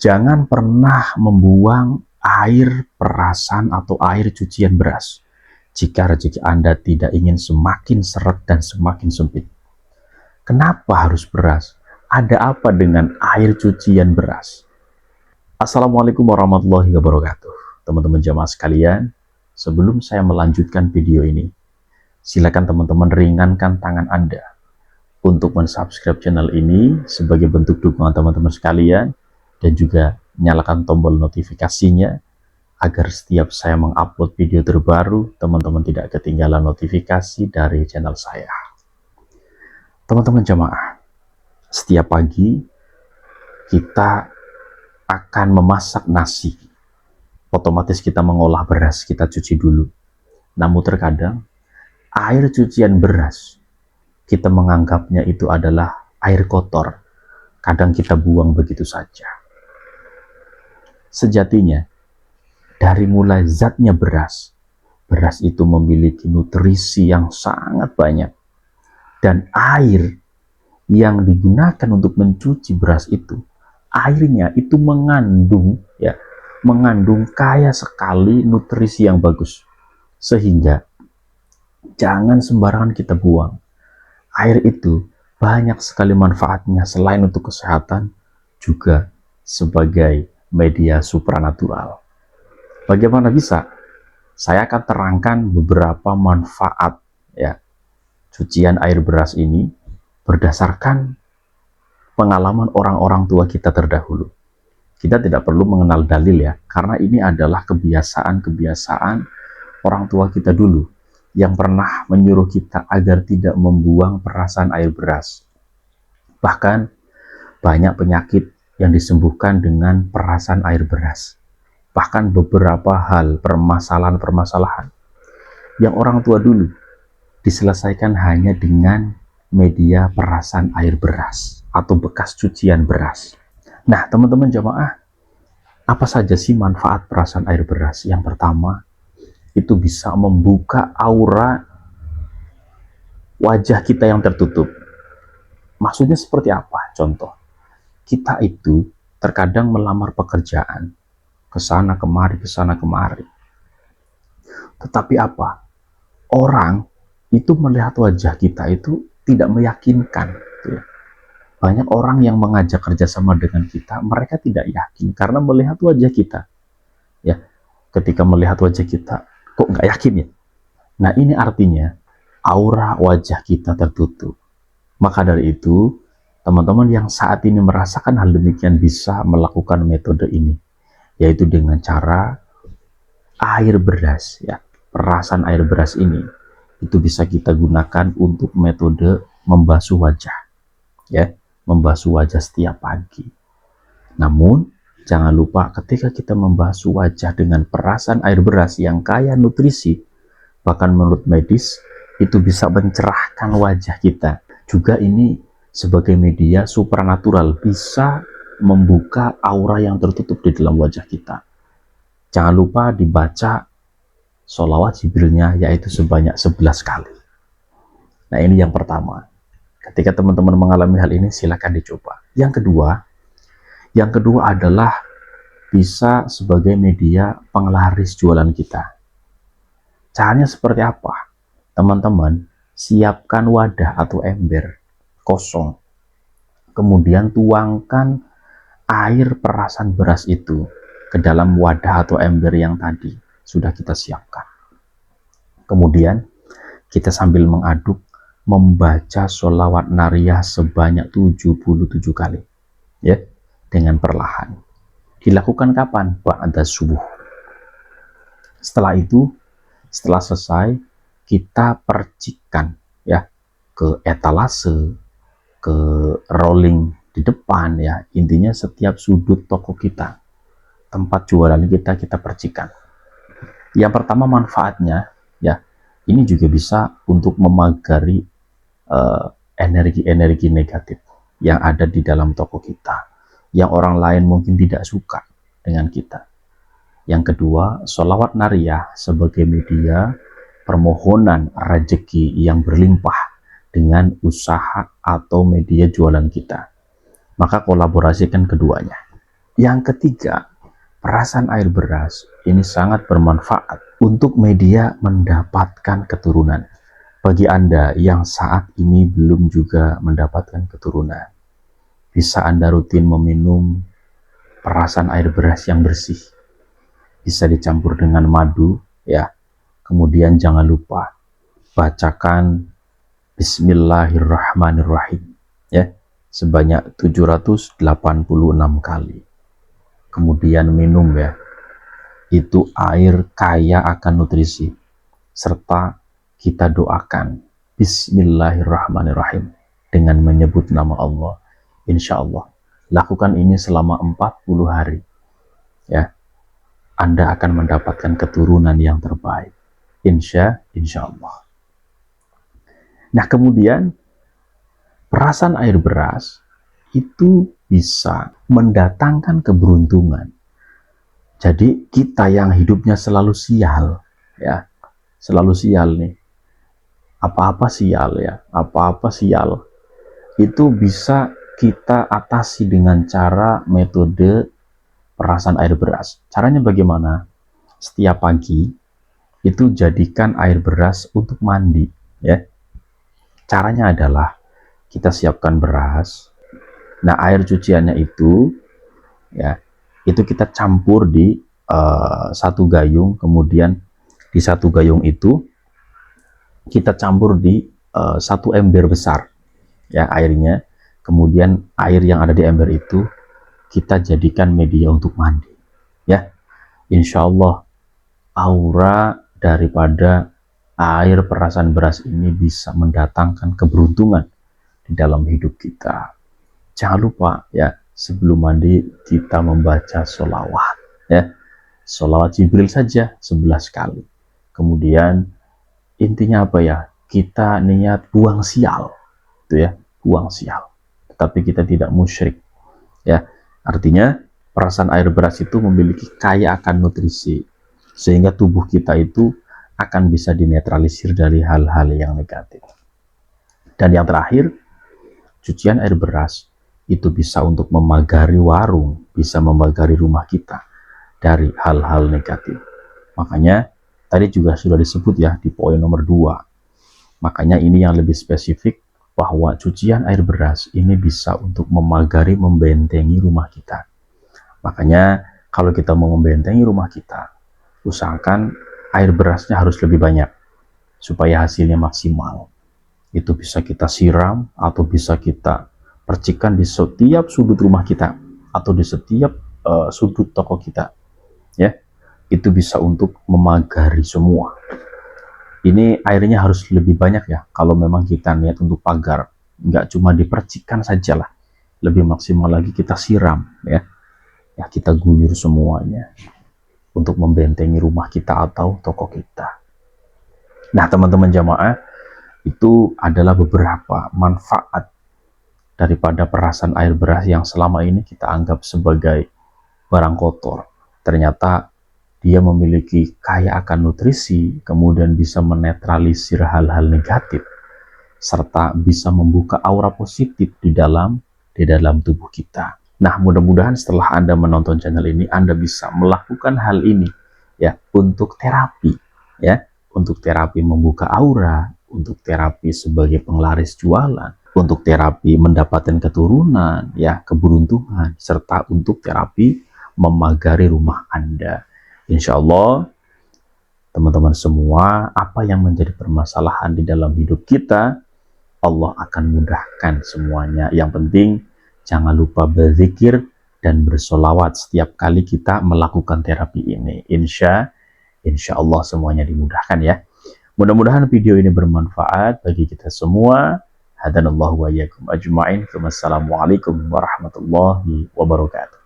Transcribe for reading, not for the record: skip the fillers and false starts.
Jangan pernah membuang air perasan atau air cucian beras jika rezeki Anda tidak ingin semakin seret dan semakin sempit. Kenapa harus beras? Ada apa dengan air cucian beras? Assalamualaikum warahmatullahi wabarakatuh. Teman-teman jamaah sekalian, sebelum saya melanjutkan video ini, silakan teman-teman ringankan tangan Anda untuk mensubscribe channel ini sebagai bentuk dukungan teman-teman sekalian, dan juga nyalakan tombol notifikasinya agar setiap saya mengupload video terbaru, teman-teman tidak ketinggalan notifikasi dari channel saya. Teman-teman jamaah, setiap pagi kita akan memasak nasi. Otomatis kita mengolah beras, kita cuci dulu. Namun terkadang air cucian beras kita menganggapnya itu adalah air kotor. Kadang kita buang begitu saja. Sejatinya, dari mulai zatnya beras itu memiliki nutrisi yang sangat banyak. Dan air yang digunakan untuk mencuci beras itu, airnya itu mengandung kaya sekali nutrisi yang bagus. Sehingga jangan sembarangan kita buang. Air itu banyak sekali manfaatnya, selain untuk kesehatan, juga sebagai media supranatural. Bagaimana bisa? Saya akan terangkan beberapa manfaat cucian air beras ini berdasarkan pengalaman orang-orang tua kita terdahulu. Kita tidak perlu mengenal dalil karena ini adalah kebiasaan-kebiasaan orang tua kita dulu yang pernah menyuruh kita agar tidak membuang perasan air beras. Bahkan banyak penyakit yang disembuhkan dengan perasan air beras. Bahkan beberapa hal, permasalahan-permasalahan yang orang tua dulu diselesaikan hanya dengan media perasan air beras atau bekas cucian beras. Nah, teman-teman jamaah, apa saja sih manfaat perasan air beras? Yang pertama, itu bisa membuka aura wajah kita yang tertutup. Maksudnya seperti apa? Contoh, kita itu terkadang melamar pekerjaan, kesana kemari. Tetapi apa? Orang itu melihat wajah kita itu tidak meyakinkan. Banyak orang yang mengajak kerjasama dengan kita, mereka tidak yakin karena melihat wajah kita. Ketika melihat wajah kita, kok nggak yakin ya? Nah, ini artinya aura wajah kita tertutup. Maka dari itu, teman-teman yang saat ini merasakan hal demikian bisa melakukan metode ini, yaitu dengan cara air beras, perasan air beras ini itu bisa kita gunakan untuk metode membasuh wajah, membasuh wajah setiap pagi. Namun jangan lupa ketika kita membasuh wajah dengan perasan air beras yang kaya nutrisi, bahkan menurut medis itu bisa mencerahkan wajah kita. Juga ini sebagai media supranatural, bisa membuka aura yang tertutup di dalam wajah kita. Jangan lupa dibaca sholawat Jibrilnya, yaitu sebanyak 11 kali. Nah, ini yang pertama. Ketika teman-teman mengalami hal ini, silakan dicoba. Yang kedua adalah bisa sebagai media penglaris jualan kita. Caranya seperti apa? Teman-teman, siapkan wadah atau ember kosong. Kemudian tuangkan air perasan beras itu ke dalam wadah atau ember yang tadi sudah kita siapkan. Kemudian kita sambil mengaduk membaca sholawat nariyah sebanyak 77 kali dengan perlahan. Dilakukan kapan? Ba'da subuh. Setelah itu, setelah selesai, kita percikan ke etalase, ke rolling di depan, intinya setiap sudut toko kita, tempat jualan kita percikan. Yang pertama manfaatnya, ini juga bisa untuk memagari energi-energi negatif yang ada di dalam toko kita, yang orang lain mungkin tidak suka dengan kita. Yang kedua, sholawat nariyah sebagai media permohonan rezeki yang berlimpah dengan usaha atau media jualan kita. Maka kolaborasikan keduanya. Yang ketiga, perasan air beras ini sangat bermanfaat untuk media mendapatkan keturunan. Bagi Anda yang saat ini belum juga mendapatkan keturunan, bisa Anda rutin meminum perasan air beras yang bersih. Bisa dicampur dengan madu, ya. Kemudian jangan lupa bacakan Bismillahirrahmanirrahim, ya, sebanyak 786 kali. Kemudian minum, ya. Itu air kaya akan nutrisi, serta kita doakan Bismillahirrahmanirrahim dengan menyebut nama Allah. Insya Allah lakukan ini selama 40 hari, ya. Anda akan mendapatkan keturunan yang terbaik, insya Allah. Nah, kemudian perasan air beras itu bisa mendatangkan keberuntungan. Jadi kita yang hidupnya selalu sial, ya, selalu sial nih, apa-apa sial, ya, apa-apa sial, itu bisa kita atasi dengan cara metode perasan air beras. Caranya bagaimana? Setiap pagi itu jadikan air beras untuk mandi, ya. Caranya adalah kita siapkan beras. Nah, air cuciannya itu, ya, itu kita campur di satu gayung. Kemudian di satu gayung itu kita campur di satu ember besar, ya, airnya. Kemudian air yang ada di ember itu kita jadikan media untuk mandi, ya. Insya Allah aura daripada air perasan beras ini bisa mendatangkan keberuntungan di dalam hidup kita. Jangan lupa, ya, sebelum mandi kita membaca sholawat, ya, sholawat Jibril saja 11 kali. Kemudian intinya apa, ya, kita niat buang sial, itu, ya, buang sial, tetapi kita tidak musyrik, ya. Artinya perasan air beras itu memiliki kaya akan nutrisi, sehingga tubuh kita itu akan bisa dinetralisir dari hal-hal yang negatif. Dan yang terakhir, cucian air beras itu bisa untuk memagari warung, bisa memagari rumah kita dari hal-hal negatif. Makanya tadi juga sudah disebut, ya, di poin nomor 2. Makanya ini yang lebih spesifik, bahwa cucian air beras ini bisa untuk memagari, membentengi rumah kita. Makanya kalau kita mau membentengi rumah kita, usahakan air berasnya harus lebih banyak supaya hasilnya maksimal. Itu bisa kita siram atau bisa kita percikan di setiap sudut rumah kita atau di setiap sudut toko kita, ya. Itu bisa untuk memagari semua. Ini airnya harus lebih banyak, ya, kalau memang kita niat untuk pagar. Nggak cuma dipercikan sajalah, lebih maksimal lagi kita siram, ya, ya, kita guyur semuanya untuk membentengi rumah kita atau toko kita. Nah, teman-teman jamaah, itu adalah beberapa manfaat daripada perasan air beras yang selama ini kita anggap sebagai barang kotor. Ternyata dia memiliki kaya akan nutrisi, kemudian bisa menetralisir hal-hal negatif, serta bisa membuka aura positif di dalam tubuh kita. Nah, mudah-mudahan setelah Anda menonton channel ini, Anda bisa melakukan hal ini, ya, untuk terapi, ya, untuk terapi membuka aura, untuk terapi sebagai penglaris jualan, untuk terapi mendapatkan keturunan, ya, keberuntungan, serta untuk terapi memagari rumah Anda. Insya Allah, teman-teman semua, apa yang menjadi permasalahan di dalam hidup kita, Allah akan mudahkan semuanya. Yang penting, jangan lupa berzikir dan bersolawat setiap kali kita melakukan terapi ini. Insya Allah semuanya dimudahkan, ya. Mudah-mudahan video ini bermanfaat bagi kita semua. Hadanallahu wa iyyakum ajma'in. Wassalamualaikum warahmatullahi wabarakatuh.